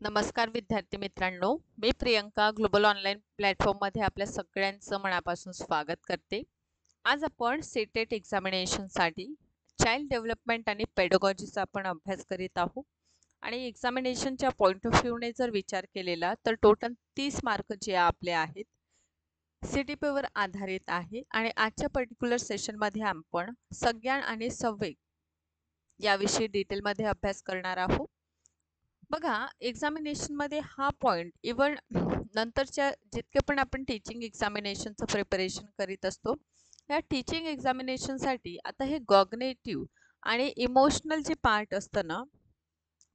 नमस्कार विद्यार्थी मित्रांनो, मी प्रियंका ग्लोबल ऑनलाईन प्लॅटफॉर्ममध्ये आपल्या सगळ्यांचं मनापासून स्वागत करते. आज आपण सीटेट एक्झामिनेशनसाठी चाइल्ड डेव्हलपमेंट आणि पेडोगॉजीचा आपण अभ्यास करीत आहोत. आणि एक्झामिनेशनच्या पॉईंट ऑफ व्ह्यूने जर विचार केलेला तर टोटल 30 मार्क जे आपले आहेत CTPवर आधारित आहे. आणि आजच्या पर्टिक्युलर सेशनमध्ये आपण संज्ञान आणि संवेग याविषयी डिटेलमध्ये अभ्यास करणार आहोत. बघा, एक्झामिनेशनमध्ये हा पॉइंट इव्हन नंतरच्या जितके पण आपण टीचिंग एक्झामिनेशनचं प्रिपरेशन करीत असतो, या टीचिंग एक्झामिनेशनसाठी आता हे कॉग्निटिव्ह आणि इमोशनल जे पार्ट असतं ना,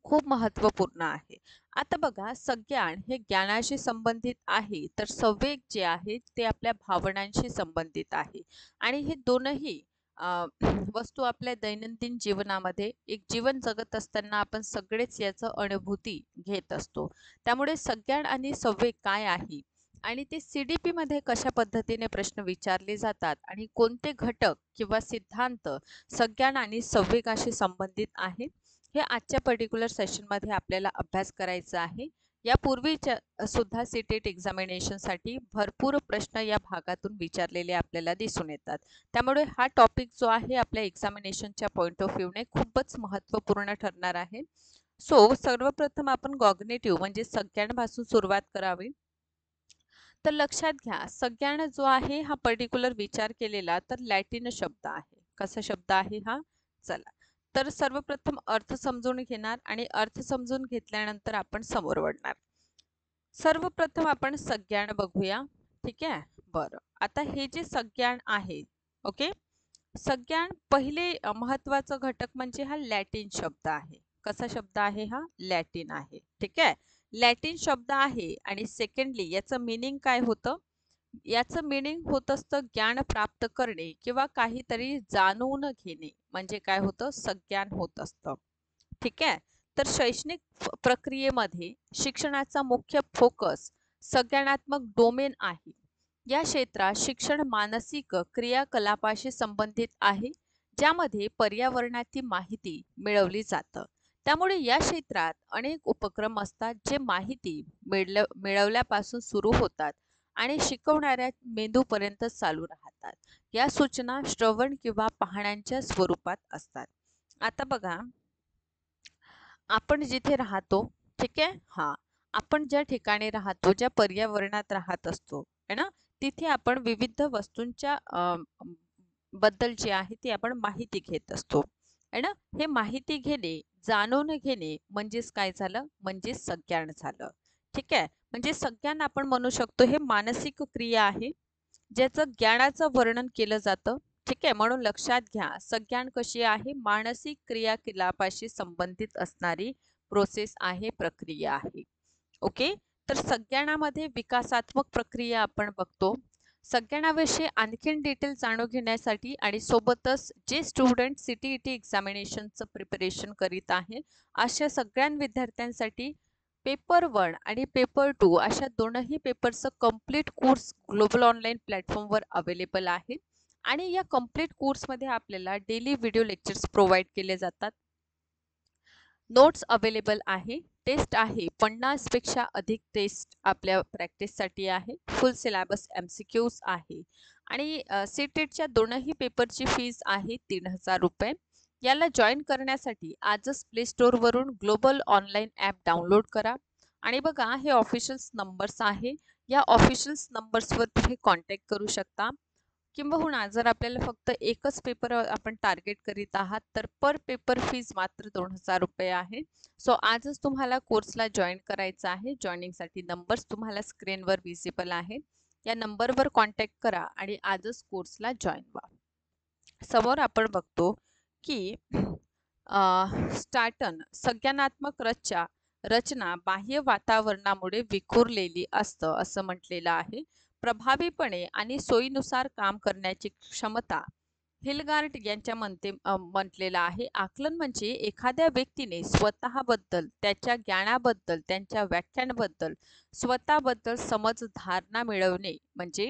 खूप महत्त्वपूर्ण आहे. आता बघा, संज्ञान हे ज्ञानाशी संबंधित आहे, तर संवेग जे आहे ते आपल्या भावनांशी संबंधित आहे. आणि हे दोनही वस्तू आपल्या दैनंदिन जीवनामध्ये एक जीवन जगत असताना आपण सगळेच याचं अनुभूती घेत असतो. त्यामुळे संज्ञान आणि संवेग काय आहे आणि ते CDP मध्ये कशा पद्धतीने प्रश्न विचारले जातात आणि कोणते घटक किंवा सिद्धांत संज्ञान आणि संवेगाशी संबंधित आहे, हे आजच्या पर्टिक्युलर सेशनमध्ये आपल्याला अभ्यास करायचा आहे. यापूर्वीच्या सुद्धा सीटेट एक्झामिनेशनसाठी भरपूर प्रश्न या भागातून विचारलेले आपल्याला दिसून येतात. त्यामुळे हा टॉपिक जो आहे आपल्या एक्झामिनेशनच्या पॉईंट ऑफ व्ह्यूने खूपच महत्त्वपूर्ण ठरणार आहे. सो सर्वप्रथम आपण कॉग्निटिव्ह म्हणजे संज्ञानापासून सुरुवात करावी. तर लक्षात घ्या, संज्ञान जो आहे हा पर्टिक्युलर विचार केलेला तर लॅटिन शब्द आहे. कसा शब्द आहे हा? चला, तर सर्वप्रथम अर्थ समजून घेणार आणि अर्थ समजून घेतल्यानंतर आपण समोर वळणार. सर्वप्रथम आपण संज्ञान बघूया. ठीक आहे, बरं. आता हे जे संज्ञान आहे, ओके, संज्ञान पहिले महत्वाचा घटक म्हणजे हा लॅटिन शब्द आहे. कसा शब्द आहे हा? लॅटिन आहे. ठीक आहे, लॅटिन शब्द आहे. आणि सेकंडली याचं मीनिंग काय होतं? याचं मीनिंग होत असतं ज्ञान प्राप्त करणे किंवा काहीतरी जाणून घेणे, म्हणजे काय होतं? संज्ञान होत असतं. ठीक आहे, तर शैक्षणिक प्रक्रियेमध्ये शिक्षणाचा मुख्य फोकस संज्ञानात्मक डोमेन आहे. या क्षेत्रात शिक्षण मानसिक क्रियाकलापाशी संबंधित आहे, ज्यामध्ये पर्यावरणाची माहिती मिळवली जातं. त्यामुळे या क्षेत्रात अनेक उपक्रम असतात जे माहिती मिळवल्यापासून सुरू होतात आणि शिकवणाऱ्या मेंदूपर्यंत चालू राहतात. या सूचना श्रवण किंवा पाहण्यांच्या स्वरूपात असतात. आता बघा, आपण जिथे राहतो, ठीक आहे, हा, आपण ज्या ठिकाणी राहतो, ज्या पर्यावरणात राहत असतो है ना, तिथे आपण विविध वस्तूंच्या बद्दल जे आहे ती आपण माहिती घेत असतो है ना. हे माहिती घेणे, जाणून घेणे म्हणजेच काय झालं? म्हणजे संज्ञान झालं. ठीक आहे, म्हणजे संज्ञान आपण म्हणू शकतो हे मानसिक क्रिया आहे ज्याचं ज्ञानाचं वर्णन केलं जातं. ठीक आहे, म्हणून लक्षात घ्या, संज्ञान कशी आहे? मानसिक क्रियाकलापाशी संबंधित असणारी प्रोसेस आहे, प्रक्रिया आहे. ओके, तर संज्ञानामध्ये विकासात्मक प्रक्रिया आपण बघतो. संज्ञानाविषयी आणखीन डिटेल जाणून घेण्यासाठी आणि सोबतच जे स्टुडंट CTET एक्झामिनेशनचं प्रिपरेशन करीत आहे अशा सगळ्या विद्यार्थ्यांसाठी पेपर 1 आणि पेपर 2 अशा दोनही पेपरचं कंप्लीट कोर्स ग्लोबल ऑनलाईन प्लॅटफॉर्मवर अवेलेबल आहे. आणि या कंप्लीट कोर्समध्ये आपल्याला डेली व्हिडिओ लेक्चर्स प्रोव्हाइड केले जातात. नोट्स अवेलेबल आहे. टेस्ट आहे, 50 पेक्षा अधिक टेस्ट आपल्या प्रॅक्टिससाठी आहे. फुल सिलेबस MCQs आहे. आणि सीटेटच्या दोनही पेपरची फीस आहे 3000 रुपये. याला जॉईन करण्यासाठी आजच प्ले स्टोअरवरून ग्लोबल ऑनलाईन ॲप डाउनलोड करा. आणि बघा, हे ऑफिशियल्स नंबर्स आहे. या ऑफिशियल्स नंबर्सवर तुम्ही कॉन्टॅक्ट करू शकता. किंबहुना जर आपल्याला फक्त एकच पेपर आपण टार्गेट करीत आहात तर पर पेपर फीज मात्र 2000 रुपये आहे. सो आजच तुम्हाला कोर्सला जॉईन करायचं आहे. जॉईनिंगसाठी नंबर्स तुम्हाला स्क्रीनवर विजिबल आहे. या नंबरवर कॉन्टॅक्ट करा आणि आजच कोर्सला जॉईन व्हा. समोर आपण बघतो की स्टार्टन संज्ञानात्मक रचना बाह्य वातावरणामुळे विखुरलेली असतं असं म्हटलेलं आहे. प्रभावीपणे आणि सोयीनुसार काम करण्याची क्षमता हिलगार्ड यांच्या म्हटलेलं आहे. आकलन म्हणजे एखाद्या व्यक्तीने स्वतःबद्दल, त्याच्या ज्ञानाबद्दल, त्यांच्या व्याख्यांबद्दल, स्वतःबद्दल समज धारणा मिळवणे म्हणजे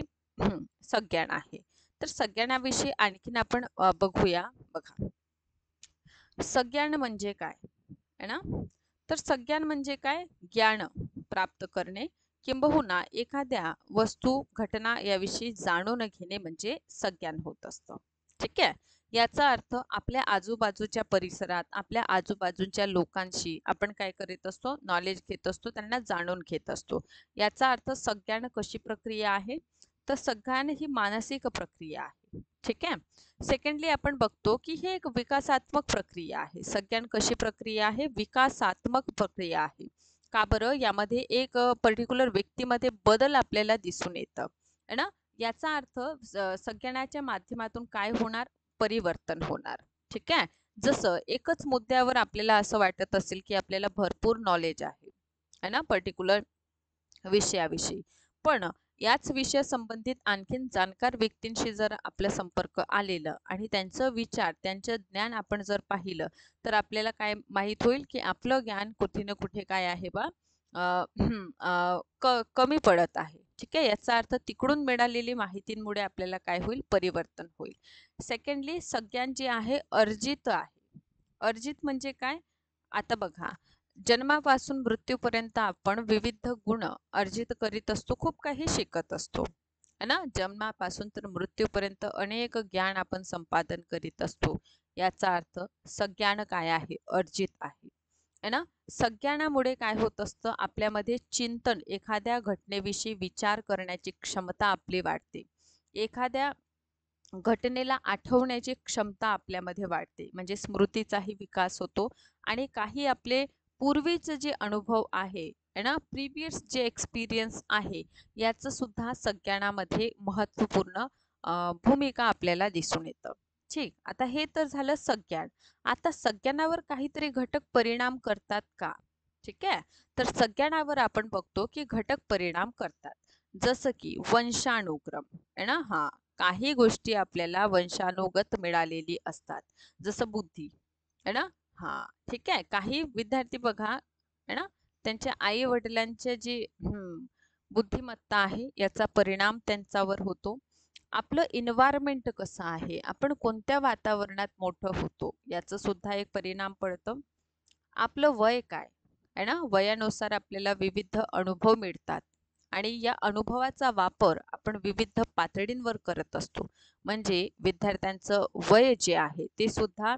संज्ञान आहे. तर संज्ञानाविषयी आणखीन आपण बघूया. बघा, संज्ञान म्हणजे काय है ना. तर संज्ञान म्हणजे काय? ज्ञान प्राप्त करणे किंबहुना एखाद्या वस्तू घटना याविषयी जाणून घेणे म्हणजे संज्ञान होत असतं. ठीक आहे. याचा अर्थ आपल्या आजूबाजूच्या परिसरात आपल्या आजूबाजूच्या लोकांशी आपण काय करीत असतो? नॉलेज घेत असतो, त्यांना जाणून घेत असतो. याचा अर्थ संज्ञान कशी प्रक्रिया आहे? तर संज्ञान ही मानसिक प्रक्रिया आहे. ठीक आहे. सेकंडली आपण बघतो की हे एक विकासात्मक प्रक्रिया आहे. संज्ञान कशी प्रक्रिया आहे? विकासात्मक प्रक्रिया आहे. का बरं? यामध्ये एक पर्टिक्युलर व्यक्तीमध्ये बदल आपल्याला दिसून येतं है ना. याचा अर्थ संज्ञानाच्या माध्यमातून काय होणार? परिवर्तन होणार. ठीक आहे. जसं एकच मुद्द्यावर आपल्याला असं वाटत असेल की आपल्याला भरपूर नॉलेज आहे ना पर्टिक्युलर विषयाविषयी, पण याच विषया संबंधित आणखीन जाणकार व्यक्तींशी जर आपला संपर्क आलेलं आणि त्यांचं विचार त्यांचं ज्ञान आपण जर पाहिलं तर आपल्याला काय माहीत होईल की आपलं ज्ञान कुठे ना कुठे काय आहे बा कमी पडत आहे. ठीक आहे. याचा अर्थ तिकडून मिळालेली माहितींमुळे आपल्याला काय होईल? परिवर्तन होईल. सेकंडली संज्ञान जे आहे अर्जित आहे. अर्जित म्हणजे काय? आता बघा, जन्मापासून मृत्यूपर्यंत आपण विविध गुण अर्जित करीत असतो, खूप काही शिकत असतो है ना. जन्मापासून तर मृत्यूपर्यंत अनेक ज्ञान आपण संपादन करीत असतो. याचा अर्थ संज्ञान काय आहे? अर्जित आहे है ना. संज्ञानामुळे काय होत असतं? आपल्यामध्ये चिंतन, एखाद्या घटनेविषयी विचार करण्याची क्षमता आपली वाढते. एखाद्या घटनेला आठवण्याची क्षमता आपल्यामध्ये वाढते, म्हणजे स्मृतीचाही विकास होतो आणि काही आपले पूर्वीचे जे अनुभव आहे ना, प्रिव्हियस जे एक्सपिरियन्स आहे, याचं सुद्धा संज्ञानामध्ये महत्त्वपूर्ण भूमिका आपल्याला दिसून येतं. ठीक. आता हे तर झालं संज्ञान. आता संज्ञानावर काहीतरी घटक परिणाम करतात का? ठीक आहे. तर संज्ञानावर आपण बघतो की घटक परिणाम करतात, जसं की वंशानुक्रम आहे ना. हा, काही गोष्टी आपल्याला वंशानुगत मिळालेली असतात, जसं बुद्धी है ना. हा, ठीक आहे. काही विद्यार्थी बघा है ना, त्यांच्या आई वडिलांच्या जी बुद्धिमत्ता आहे याचा परिणाम त्यांच्यावर होतो. आपलं इन्व्हायरमेंट कसं आहे, आपण कोणत्या वातावरणात मोठं होतो, याचं सुद्धा एक परिणाम पडतं. आपलं वय काय आहे ना, वयानुसार आपल्याला विविध अनुभव मिळतात आणि या अनुभवाचा वापर आपण विविध पातळींवर करत असतो. म्हणजे विद्यार्थ्यांचं वय जे आहे ते सुद्धा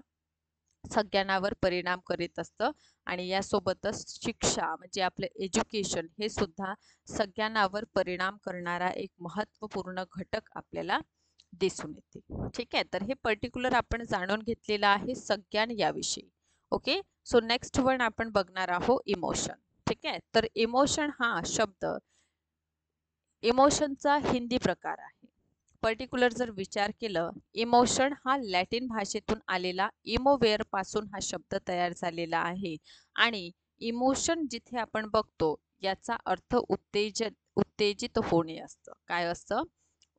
संज्ञानावर परिणाम करीत असतं आणि यासोबतच शिक्षा म्हणजे आपलं एज्युकेशन हे सुद्धा संज्ञानावर परिणाम करणारा एक महत्त्वपूर्ण घटक आपल्याला दिसून येते. ठीक आहे. तर हे पर्टिक्युलर आपण जाणून घेतलेलं आहे संज्ञान याविषयी. ओके. सो नेक्स्ट वन आपण बघणार आहोत इमोशन. ठीक आहे. तर इमोशन हा शब्द इमोशनचा हिंदी प्रकार आहे. पर्टिक्युलर जर विचार केलं, इमोशन हा लॅटिन भाषेतून आलेला इमोवेअर पासून हा शब्द तयार झालेला आहे आणि इमोशन जिथे आपण बघतो याचा अर्थ उत्तेजित होणे असतं. काय असतं?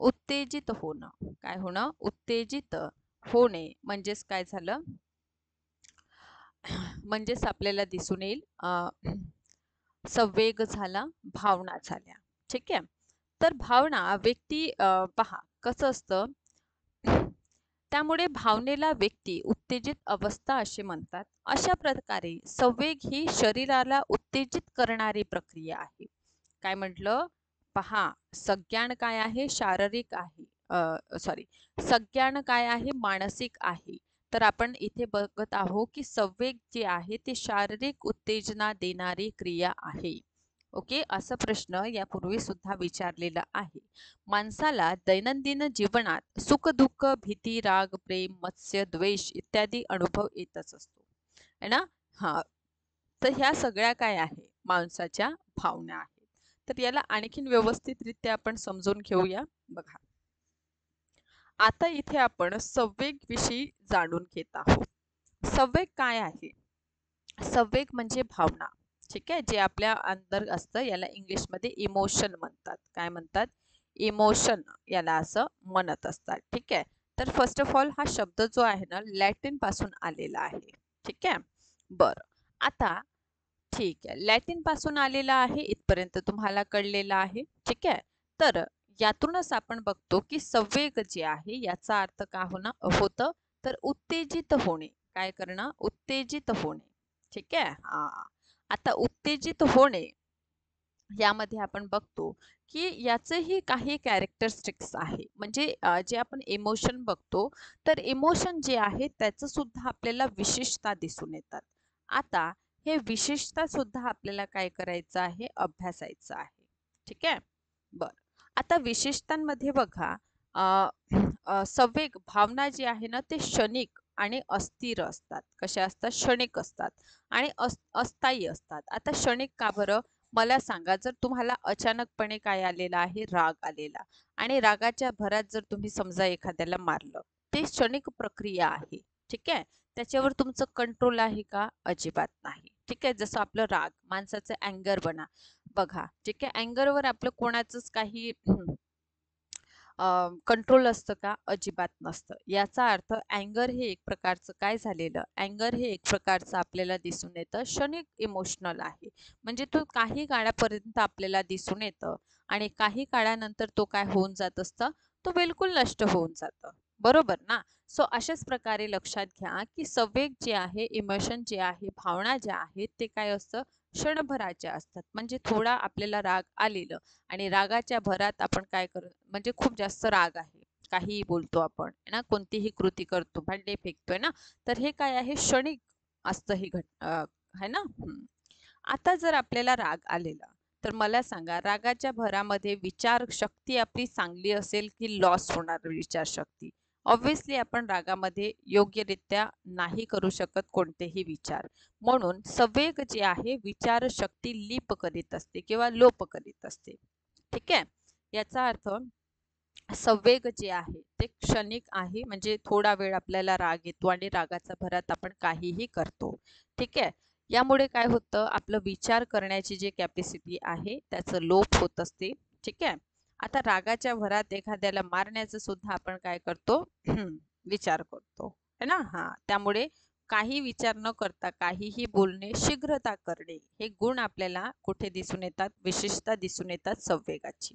उत्तेजित होणं. काय होणं? उत्तेजित होणे म्हणजेच काय झालं? म्हणजेच आपल्याला दिसून येईल संवेग झाला, भावना झाल्या. ठीक आहे. तर भावना व्यक्ती पहा कसं असतं, त्यामुळे भावनेला व्यक्ती उत्तेजित अवस्था असे म्हणतात. अशा प्रकारे संवेग ही शरीराला उत्तेजित करणारी प्रक्रिया आहे. काय म्हटलं? पहा, संज्ञान काय आहे? शारीरिक आहे. संज्ञान काय आहे? मानसिक आहे. तर आपण इथे बघत आहोत की संवेग जे आहे ते शारीरिक उत्तेजना देणारी क्रिया आहे. ओके. असा प्रश्न यापूर्वी सुद्धा विचारलेला आहे. माणसाला दैनंदिन जीवनात सुख दुःख भीती राग प्रेम मत्स्य द्वेष इत्यादी अनुभव येतच असतो है ना. हा, तर ह्या सगळ्या काय आहे? माणसाच्या भावना आहेत. तर याला आणखीन व्यवस्थितरित्या आपण समजून घेऊया. बघा, आता इथे आपण संवेग विषयी जाणून घेत आहोत. संवेग काय आहे? संवेग म्हणजे भावना. ठीक आहे. जे आपल्या अंदर असतं याला इंग्लिशमध्ये इमोशन म्हणतात. काय म्हणतात? इमोशन याला असं म्हणत असतात. ठीक आहे. तर फर्स्ट ऑफ ऑल हा शब्द जो आहे ना लॅटिन पासून आलेला आहे. ठीक आहे. बरं, आता ठीक आहे, लॅटिन पासून आलेला आहे इथपर्यंत तुम्हाला कळलेलं आहे. ठीक आहे. तर यातूनच आपण बघतो की संवेग जे आहे याचा अर्थ का होतं तर उत्तेजित होणे. काय करणं? उत्तेजित होणे. ठीक आहे. हा, आता उत्तेजित होणे यामध्ये आपण बघतो की याचेही काही कॅरेक्टरिस्टिक्स आहे. म्हणजे जे आपण इमोशन बघतो, तर इमोशन जे आहे त्याचं सुद्धा आपल्याला विशेषता दिसून येतात. आता हे विशेषता सुद्धा आपल्याला काय करायचं आहे, अभ्यासायचं आहे. ठीक आहे. बर, आता विशेषतांमध्ये बघा, अ, संवेग भावना जी आहे ना ते क्षणिक आणि अस्थिर असतात. कशा असतात? क्षणिक असतात आणि अस्थायी असतात. आता क्षणिक का बरं? मला सांगा, जर तुम्हाला अचानकपणे काय आलेला आहे, राग आलेला, आणि रागाच्या भरात जर तुम्ही समजा एखाद्याला मारलं, ते क्षणिक प्रक्रिया आहे. ठीक आहे. त्याच्यावर तुमचं कंट्रोल आहे का? अजिबात नाही. ठीक आहे. जसं आपलं राग, माणसाचं अँगर बघा. ठीक आहे. अँगरवर आपलं कोणाचंच काही कंट्रोल असतं का? अजिबात नसतं. याचा अर्थ अँगर हे एक प्रकारचं काय झालेलं, अँगर हे एक प्रकारचं आपल्याला दिसून येतं, क्षणिक इमोशनल आहे. म्हणजे तो काही काळापर्यंत आपल्याला दिसून येतं आणि काही काळानंतर तो काय होऊन जात असतं, तो बिलकुल नष्ट होऊन जातं. बरोबर ना? सो अशाच प्रकारे लक्षात घ्या की संवेग जे आहे, इमोशन जे आहे, भावना ज्या आहेत, ते काय असतं, क्षणभराच्या असतात. म्हणजे थोडा आपल्याला राग आलेलं आणि रागाच्या भरात आपण काय म्हणजे खूप जास्त राग आहे, काहीही बोलतो आपण है ना, कोणतीही कृती करतो, भांडे फेकतोय ना, तर हे काय आहे, क्षणिक असतं ही है ना. आता जर आपल्याला राग आलेला, तर मला सांगा, रागाच्या भरामध्ये विचार शक्ती आपली चांगली असेल की लॉस होणार विचारशक्ती? ऑब्व्हियसली आपण रागामध्ये योग्यरित्या नाही करू शकत कोणतेही विचार. म्हणून संवेग जे आहे विचारशक्ती लीप करीत असते किंवा लोप करीत असते. ठीक आहे. याचा अर्थ संवेग जे आहे ते क्षणिक आहे, म्हणजे थोडा वेळ आपल्याला राग येतो आणि रागाच्या भरात आपण काहीही करतो. ठीक आहे. यामुळे काय होतं, आपलं विचार करण्याची जी कॅपॅसिटी आहे त्याचं लोप होत असते. ठीक आहे. आता रागाच्या भरात एखाद्याला मारण्याचं सुद्धा आपण काय करतो, विचार करतो है ना. हा, त्यामुळे काही विचार न करता काहीही बोलणे, शीघ्रता करणे, हे गुण आपल्याला कुठे दिसून येतात, विशेषता दिसून येतात संवेगाची,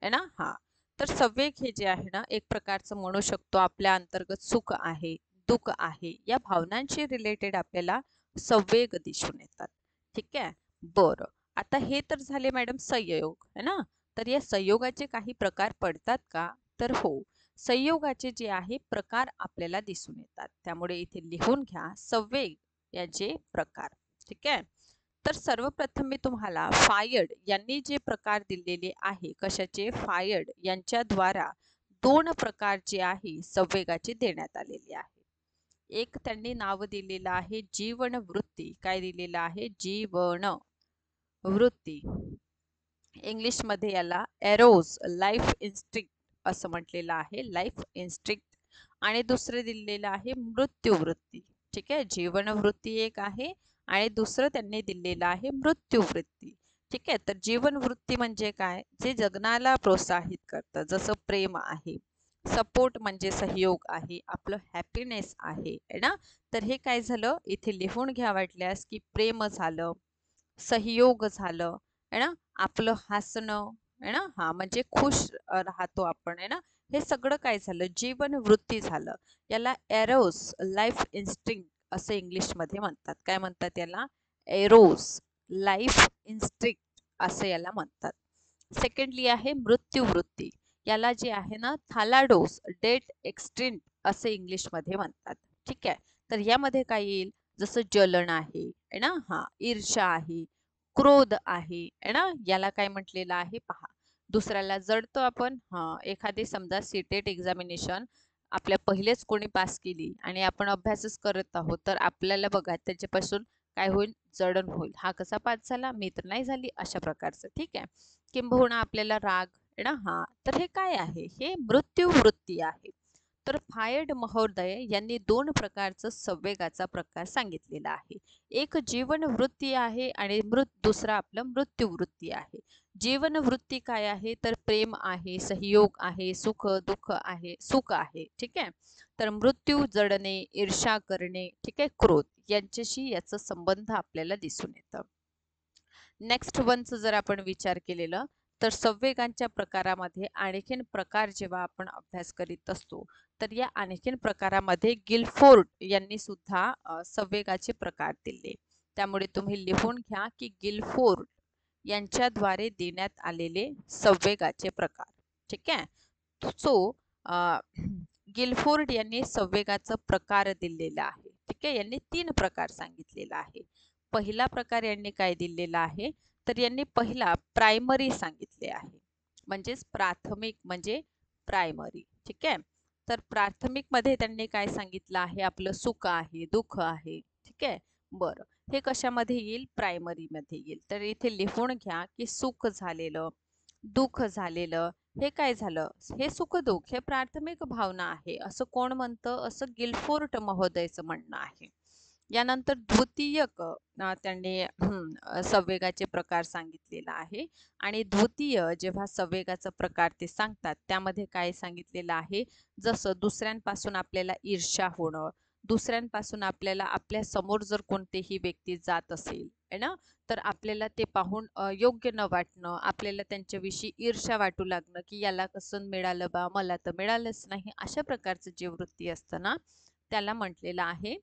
है ना. हा, तर संवेग हे जे आहे ना, एक प्रकारचं म्हणू शकतो आपल्या अंतर्गत सुख आहे, दुःख आहे, या भावनांशी रिलेटेड आपल्याला संवेग दिसून येतात. ठीक आहे. बरं, आता हे तर झाले मॅडम संयोग, है ना. तर या संयोगाचे काही प्रकार पडतात का? तर हो, संयोगाचे जे आहे प्रकार आपल्याला दिसून येतात. त्यामुळे इथे लिहून घ्या, संवेग याचे प्रकार. ठीक आहे. तर सर्वप्रथम मी तुम्हाला फायड यांनी जे प्रकार दिलेले आहे, कशाचे? फायड यांच्याद्वारा दोन प्रकार जे आहे संवेगाचे देण्यात आलेले आहे. एक त्यांनी नाव दिलेलं आहे जीवन वृत्ती. काय दिलेलं आहे? जीवन वृत्ती. इंग्लिश मध्ये याला एरोज, लाईफ इन्स्टिंक्ट असं म्हटलेलं आहे, लाईफ इन्स्टिंक्ट. आणि दुसरे दिलेलं आहे मृत्यूवृत्ती. ठीक आहे. जीवनवृत्ती एक आहे आणि दुसरं त्यांनी दिलेलं आहे मृत्यूवृत्ती. ठीक आहे. तर जीवनवृत्ती म्हणजे काय? जे जगण्याला प्रोत्साहित करतं, जसं प्रेम आहे, सपोर्ट म्हणजे सहयोग आहे, आपलं हॅपीनेस आहे ना. तर हे काय झालं, इथे लिहून घ्या वाटल्यास, की प्रेम झालं, सहयोग झालं है ना, आपलं हसणं है ना, हा म्हणजे खुश राहतो आपण है ना, हे सगळं काय झालं, जीवन वृत्ती झालं. याला एरोस, लाईफ इन्स्टिंक्ट असं इंग्लिश मध्ये म्हणतात. काय म्हणतात याला? एरोस, लाईफ इन्स्टिंक्ट असं याला म्हणतात. सेकंडली आहे मृत्यूवृत्ती. याला जे आहे ना थालाडोस, डेट एक्स्टिंक्ट असे इंग्लिश मध्ये म्हणतात. ठीक आहे. तर यामध्ये काय येईल, जसं जलन आहे ना, हा, ईर्ष्या आहे, क्रोध आहे ना, याला काय म्हटलेलं आहे पहा. दुसऱ्याला जडतो आपण, हा, एखादी समजा सीटेट एक्झामिनेशन आपल्या पहिलेच कोणी पास केली आणि आपण अभ्यासच करत आहोत, तर आपल्याला बघा त्याच्यापासून काय होईल, जडण होईल. हा कसा पास झाला, मी तर नाही झाली, अशा प्रकारचं. ठीक आहे. किंबहुना आपल्याला राग आहे ना, हा, तर हे काय आहे, हे मृत्यूवृत्ती आहे. तर फायड महोदय यांनी दोन प्रकारचं संवेगाचा प्रकार सांगितलेला आहे. एक जीवनवृत्ती आहे आणि दुसरा आपलं मृत्यूवृत्ती आहे. जीवनवृत्ती काय आहे, तर प्रेम आहे, सहयोग आहे, सुख दुःख आहे, सुख आहे. ठीक आहे. तर मृत्यू, जडणे, ईर्ष्या करणे, ठीक आहे, क्रोध, यांच्याशी याचा संबंध आपल्याला दिसून येतं. नेक्स्ट वनचं जर आपण विचार केलेलं, तर संवेगांच्या प्रकारामध्ये आणखीन प्रकार जेव्हा आपण अभ्यास करीत असतो, तर या आणखीन प्रकारामध्ये गिलफोर्ड यांनी सुद्धा संवेगाचे प्रकार दिले. त्यामुळे तुम्ही लिहून घ्या की गिलफोर्ड यांच्याद्वारे देण्यात आलेले संवेगाचे प्रकार. ठीक आहे. सो गिलफोर्ड यांनी संवेगाचा प्रकार दिलेला आहे. ठीक आहे. यांनी 3 प्रकार सांगितलेला आहे. पहिला प्रकार यांनी काय दिलेला आहे, तर यांनी पहिला प्रायमरी सांगितले आहे. म्हणजेच प्राथमिक म्हणजे प्रायमरी. ठीक आहे. तर प्राथमिक मध्ये त्यांनी काय सांगितलं आहे, आपलं सुख आहे, दुःख आहे. ठीक आहे. बरं, हे कशामध्ये येईल, प्रायमरी मध्ये येईल. तर इथे लिहून घ्या की सुख झालेलं, दुःख झालेलं, हे काय झालं, हे सुख दुःख हे प्राथमिक भावना आहे असं कोण म्हणतं, असं गिलफोर्ड महोदयचं म्हणणं आहे. यानंतर द्वितीयक त्यांनी संवेगाचे प्रकार सांगितलेला आहे. आणि द्वितीय जेव्हा संवेगाचा प्रकार ते सांगतात त्यामध्ये काय सांगितलेलं आहे, जसं दुसऱ्यांपासून आपल्याला ईर्ष्या होणं, दुसऱ्यांपासून आपल्याला आपल्या समोर जर कोणतीही व्यक्ती जात असेल है ना, तर आपल्याला ते पाहून योग्य न वाटणं, आपल्याला त्यांच्याविषयी ईर्ष्या वाटू लागणं की याला कसं मिळालं बा, मला तर मिळालंच नाही, अशा प्रकारचं जे वृत्ती असतं ना, त्याला म्हटलेलं आहे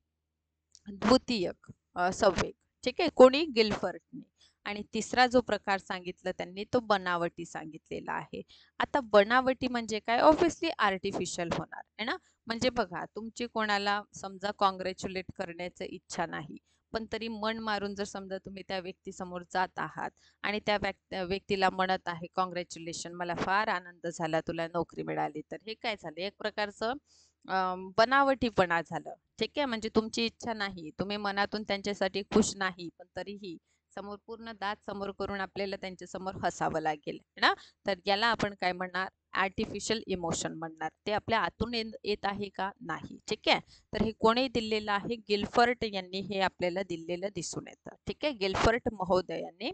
द्वितीयक संवेग. ठीक आहे, कोणी, गिलफर्टने. आणि तिसरा जो प्रकार सांगितला त्यांनी तो बनावटी सांगितलेला आहे. आता बनावटी म्हणजे काय, ऑब्व्हियसली आर्टिफिशियल होणार आहे ना. म्हणजे बघा, तुमची कोणाला समजा कॉंग्रॅच्युलेट करण्याची इच्छा नाही, पण तरी मन मारून जर समजा तुम्ही त्या व्यक्तीसमोर जात आहात आणि त्या व्यक्तीला म्हणत आहे कॉंग्रॅच्युलेशन, मला फार आनंद झाला तुला नोकरी मिळाली, तर हे काय झालं, एक प्रकारचं बनावटीपणा झालं. ठीक आहे. म्हणजे तुमची इच्छा नाही, तुम्ही मनातून त्यांच्यासाठी खुश नाही, पण तरीही समोर पूर्ण दात समोर करून आपल्याला त्यांच्या समोर हसावं लागेल ना. तर याला आपण काय म्हणणार, आर्टिफिशियल इमोशन म्हणणार. ते आपल्या आतून येत आहे का, नाही. ठीक आहे. तर हे कोणी दिलेलं आहे, गिलफर्ट यांनी हे आपल्याला दिलेलं दिसून येतं. ठीक आहे. गिलफर्ट महोदयांनी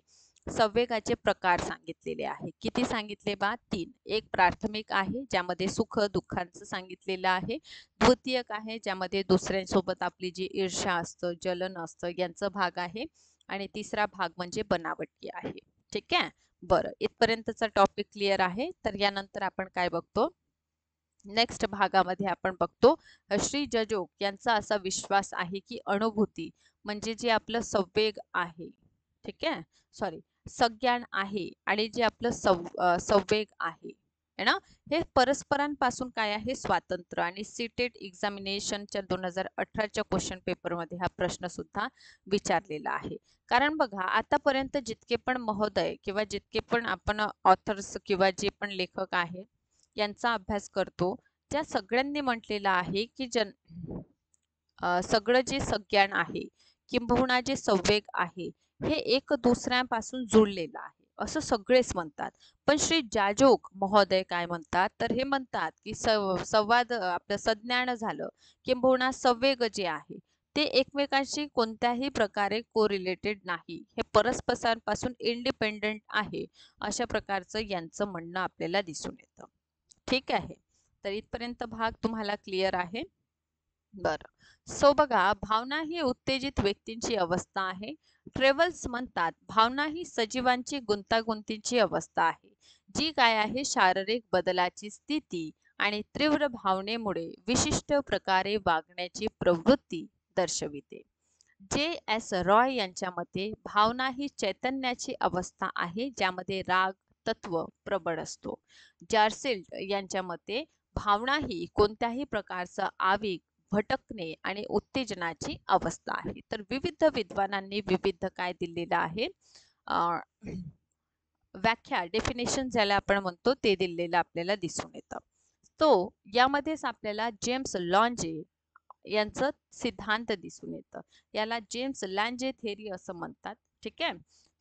संवेगाचे प्रकार सांगितलेले आहे. किती सांगितले बा, 3. एक प्राथमिक आहे ज्यामध्ये सुख दुःखांचं सांगितलेलं आहे. द्वितीयक आहे ज्यामध्ये दुसऱ्यांसोबत आपली जी ईर्ष्या असतं, जलन असतं, यांचा भाग आहे. आणि तिसरा भाग म्हणजे बनावटी आहे. ठीक आहे. बरं, इथपर्यंतचा टॉपिक क्लिअर आहे. तर यानंतर आपण काय बघतो, नेक्स्ट भागामध्ये आपण बघतो श्री जजोग यांचा असा विश्वास आहे की अनुभूती म्हणजे जे आपलं संवेग आहे, ठीक आहे, सॉरी, संज्ञान आहे आणि जे आपलं संवेग आहे ना, हे परस्परांपासून काय आहे, स्वातंत्र्य. आणि सीटेट एक्झामिनेशनच्या 2018च्या क्वेश्चन पेपरमध्ये हा प्रश्न सुद्धा विचारलेला आहे. कारण बघा, आतापर्यंत जितके पण महोदय किंवा जितके पण आपण ऑथर्स किंवा जे पण लेखक आहेत यांचा अभ्यास करतो, त्या सगळ्यांनी म्हटलेलं आहे की सगळं जे संज्ञान आहे किंबहुना जे संवेग आहे हे एक दुसऱ्यांपासून जुळलेलं आहे असं सगळेच म्हणतात. पण श्री जाजोग महोदय काय म्हणतात, तर हे म्हणतात की संवाद आपलं संज्ञान झालं किंबहुना संवेग जे आहे ते एकमेकांशी कोणत्याही प्रकारे कोरिलेटेड नाही, हे परस्परांपासून इंडिपेंडेंट आहे, अशा प्रकारचं यांचं म्हणणं आपल्याला दिसून येतं. ठीक आहे. तर इथपर्यंत भाग तुम्हाला क्लिअर आहे. बरं, सो बघा, भावना ही उत्तेजित व्यक्तींची अवस्था आहे. ट्रेव्हल्स म्हणतात भावना ही सजीवांची गुंतागुंतीची अवस्था आहे, जी काय आहे, शारीरिक बदलाची स्थिती आणि तीव्र भावनेमुळे विशिष्ट प्रकारे वागण्याची प्रवृत्ती दर्शविते. जे एस रॉय यांच्या मते भावना ही चैतन्याची अवस्था आहे ज्यामध्ये राग तत्व प्रबळ असतो. जार्सिल्ट यांच्या मते भावना ही कोणत्याही प्रकारचा आवेग, भटकणे आणि उत्तेजनाची अवस्था आहे. तर विविध विद्वानांनी विविध काय दिलेलं आहे, व्याख्या, डेफिनेशन ज्याला आपण म्हणतो ते दिलेलं आपल्याला दिसून येतं. तो यामध्येच आपल्याला जेम्स लॉन्जे यांचं सिद्धांत दिसून येतं. याला जेम्स लॅन्जे थेरी असं म्हणतात. ठीक आहे.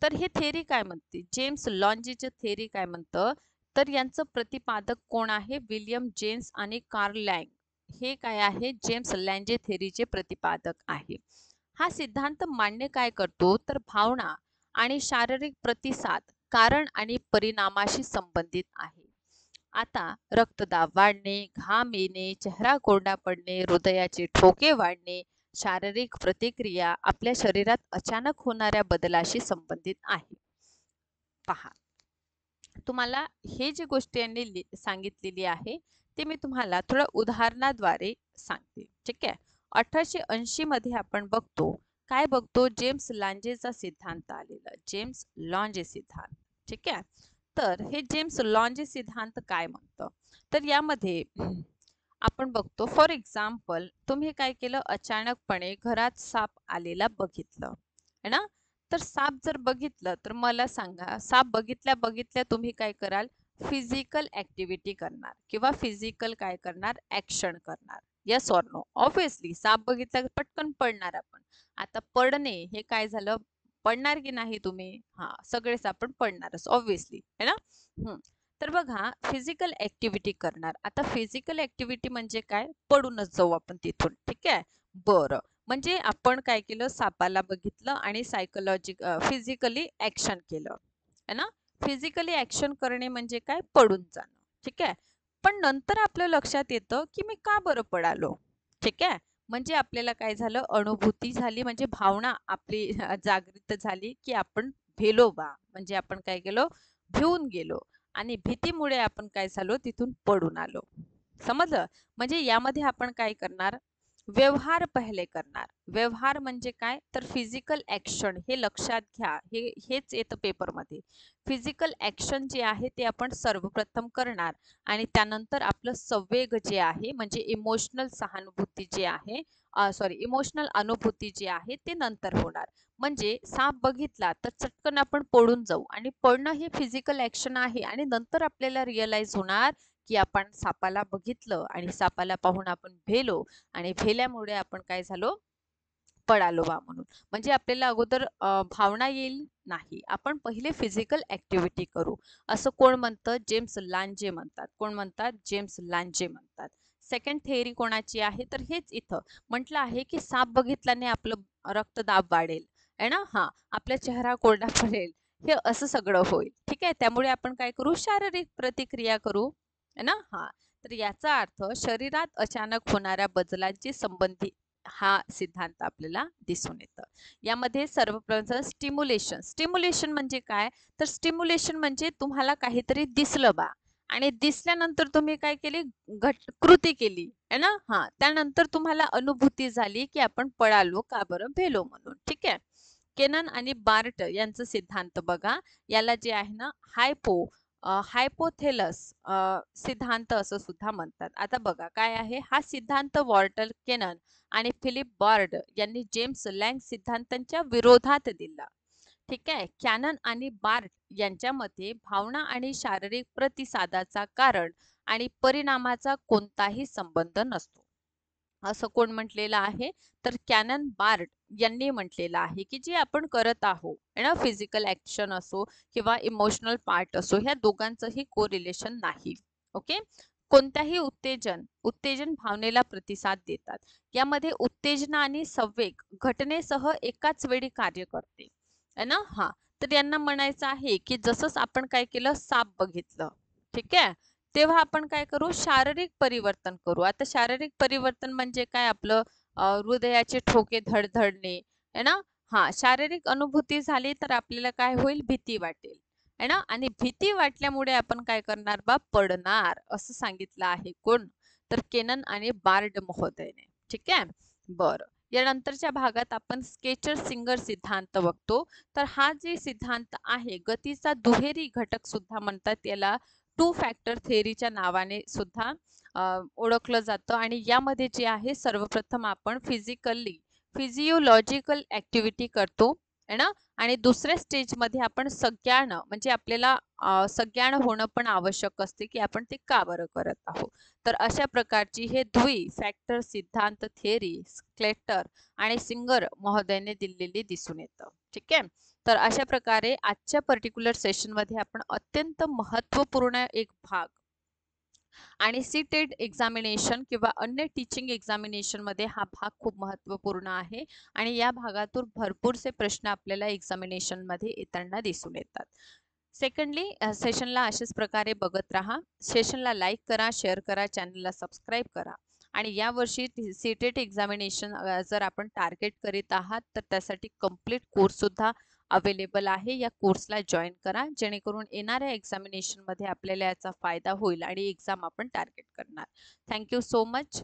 तर हे थेरी काय म्हणते, जेम्स लॉन्जेची थेरी काय म्हणतं, तर यांचं प्रतिपादक कोण आहे, विलियम जेम्स आणि कार्ल लँग, हे काय आहे, जेम्स लॅन्जे थेरीचे प्रतिपादक आहे. हा सिद्धांत मान्य काय करतो, तर भावना आणि शारीरिक प्रतिसाद कारण आणि परिणामाशी संबंधित आहे. आता रक्तदाब वाढणे, घाम येणे, चेहरा कोरडा पडणे, हृदयाचे ठोके वाढणे, शारीरिक प्रतिक्रिया आपल्या शरीरात अचानक होणाऱ्या बदलाशी संबंधित आहे. पहा, तुम्हाला हे जे गोष्टी यांनी सांगितलेली आहे ते मी तुम्हाला थोड्या उदाहरणाद्वारे सांगते. ठीक आहे. 1880 मध्ये आपण बघतो काय बघतो, जेम्स लांजेचा सिद्धांत आलेला, जेम्स लॉन्जे सिद्धांत. ठीक आहे. तर हे जेम्स लॉन्जे सिद्धांत काय म्हणतं, तर यामध्ये आपण बघतो, फॉर एक्झाम्पल तुम्ही काय केलं, अचानकपणे घरात साप आलेला बघितलं है ना. तर साप जर बघितलं तर मला सांगा, साप बघितल्या बघितल्या तुम्ही काय कराल, फिजिकल ऍक्टिव्हिटी करणार किंवा फिजिकल काय करणार, ऍक्शन करणार. Yes or no. ऑब्विसली साप बघितला की पटकन पडणार आपण. आता पडणे हे काय झालं, पडणार की नाही तुम्ही, हा सगळेच आपण पडणारच ऑब्विसली है ना. तर बघा, फिजिकल ऍक्टिव्हिटी करणार. आता फिजिकल ऍक्टिव्हिटी म्हणजे काय, पडूनच जाऊ आपण तिथून. ठीक आहे. बरं, म्हणजे आपण काय केलं, सापाला बघितलं आणि फिजिकली ऍक्शन केलं है ना. फिजिकली ऍक्शन करणे म्हणजे काय, पडून जाणं. ठीक आहे. पण नंतर आपल्या लक्षात येतं की मी का बरं पडालो. ठीक आहे. म्हणजे आपल्याला काय झालं, अनुभूती झाली, म्हणजे भावना आपली जागृत झाली की आपण भेलो बा, म्हणजे आपण काय केलं, भिवून गेलो आणि भीतीमुळे आपण काय झालो, तिथून पडून आलो. समजलं. म्हणजे यामध्ये आपण काय करणार, व्यवहार पहिले करणार. व्यवहार म्हणजे काय, तर फिजिकल ऍक्शन, हे लक्षात घ्या, हेच येतं पेपरमध्ये. फिजिकल ऍक्शन जे आहे ते आपण सर्वप्रथम करणार आणि त्यानंतर आपलं संवेग जे आहे, म्हणजे इमोशनल सहानुभूती जे आहे, इमोशनल अनुभूती जी आहे ते नंतर होणार. म्हणजे साप बघितला तर चटकन आपण पडून जाऊ, आणि पडणं हे फिजिकल ऍक्शन आहे, आणि नंतर आपल्याला रिअलाइज होणार की आपण सापाला बघितलं आणि सापाला पाहून आपण भेलो, आणि भेल्यामुळे आपण काय झालो, पळालो बा म्हणून. म्हणजे आपल्याला अगोदर भावना येईल नाही, आपण पहिले फिजिकल ऍक्टिव्हिटी करू, असं कोण म्हणतं, जेम्स लांजे म्हणतात. कोण म्हणतात, जेम्स लांजे म्हणतात. सेकंड थेअरी कोणाची आहे, तर हेच इथं म्हटलं आहे की साप बघितल्याने आपलं रक्तदाब वाढेल आहे ना, हा आपला चेहरा कोरडा पडेल, हे असं सगळं होईल. ठीक आहे. त्यामुळे आपण काय करू, शारीरिक प्रतिक्रिया करू है ना. हा, तर याचा अर्थ शरीरात अचानक होणाऱ्या बदलांची संबंधी हा सिद्धांत आपल्याला दिसून येतं. यामध्ये सर्वप्रथम स्टिम्युलेशन. स्टिम्युलेशन म्हणजे काय, तर स्टिम्युलेशन म्हणजे तुम्हाला काहीतरी दिसलं बा, आणि दिसल्यानंतर तुम्ही काय केली, कृती केली है ना. हा, त्यानंतर तुम्हाला अनुभूती झाली की आपण पळालो का बरं, भेलो म्हणून. ठीक आहे. केनन आणि बार्ट यांचं सिद्धांत बघा, याला जे आहे ना, हायपोथेलस सिद्धांत असं सुद्धा म्हणतात. आता बघा काय आहे हा सिद्धांत, वॉल्टर केनन आणि फिलिप बार्ड यांनी जेम्स लँग सिद्धांतांच्या विरोधात दिला. ठीक आहे. कॅनन आणि बार्ट यांच्या मते भावना आणि शारीरिक प्रतिसादाचा कारण आणि परिणामाचा कोणताही संबंध नसतो, असं कोण म्हटलेलं आहे, तर कॅनन बार्ट यांनी म्हटलेलं आहे की जे आपण करत आहोत ना, फिजिकल ऍक्शन असो किंवा इमोशनल पार्ट असो, ह्या दोघांचंही कोरिलेशन नाही. ओके. कोणत्याही उत्तेजन भावनेला प्रतिसाद देतात. यामध्ये उत्तेजना आणि संवेग घटनेसह एकाच वेळी कार्य करते है ना. हा, तर यांना म्हणायचं आहे की जसंच आपण काय केलं, साप बघितलं, ठीक आहे, तेव्हा आपण काय करू, शारीरिक परिवर्तन करू. आता शारीरिक परिवर्तन म्हणजे काय, आपलं हृदयाचे ठोके धडधडणे है ना. हा, शारीरिक अनुभूती झाली तर आपल्याला काय होईल, भीती वाटेल है ना, आणि भीती वाटल्यामुळे आपण काय करणार बा, पडणार, असं सांगितलं आहे. कोण, तर केनन आणि बार्ड महोदयने. ठीक आहे. बरं, यानंतरच्या भागात आपण स्केचर सिंगर सिद्धांत बघतो. तर हा जे सिद्धांत आहे, गतीचा दुहेरी घटक सुद्धा म्हणतात याला, टू फॅक्टर थेअरीच्या नावाने सुद्धा ओळखलं जातं. आणि यामध्ये जे आहे, सर्वप्रथम आपण फिजिओलॉजिकल ऍक्टिव्हिटी करतो है ना, आणि दुसऱ्या स्टेजमध्ये आपण सज्ञान, म्हणजे आपल्याला सज्ञान होणं पण आवश्यक असते की आपण ते का बरं करत आहोत. तर अशा प्रकारची हे फॅक्टर सिद्धांत थेअरी स्केटर आणि सिंगर महोदयाने दिलेली दिसून येतं. ठीक आहे. तर अशा प्रकारे आजच्या पर्टिक्युलर सेशनमध्ये आपण अत्यंत महत्त्वपूर्ण एक भाग, आणि सीटेट एक्झामिनेशन किंवा अन्य टीचिंग एक्झामिनेशन मध्ये हा भाग खूप महत्त्वपूर्ण आहे, आणि या भागातून भरपूरसे प्रश्न आपल्याला एक्झामिनेशन मध्ये येताना दिसून येतात. सेकंडली, सेशनला अशाच प्रकारे बघत राहा. सेशनला लाईक करा, शेअर करा, चॅनलला सबस्क्राईब करा. आणि यावर्षी सीटेट एक्झामिनेशन जर आपण टार्गेट करीत आहात तर त्यासाठी कंप्लीट कोर्स सुद्धा अवेलेबल आहे. या कोर्सला जॉईन करा, जेणेकरून येणाऱ्या एक्झामिनेशनमध्ये आपल्याला याचा फायदा होईल आणि एक्झाम आपण टार्गेट करणार. Thank you so much.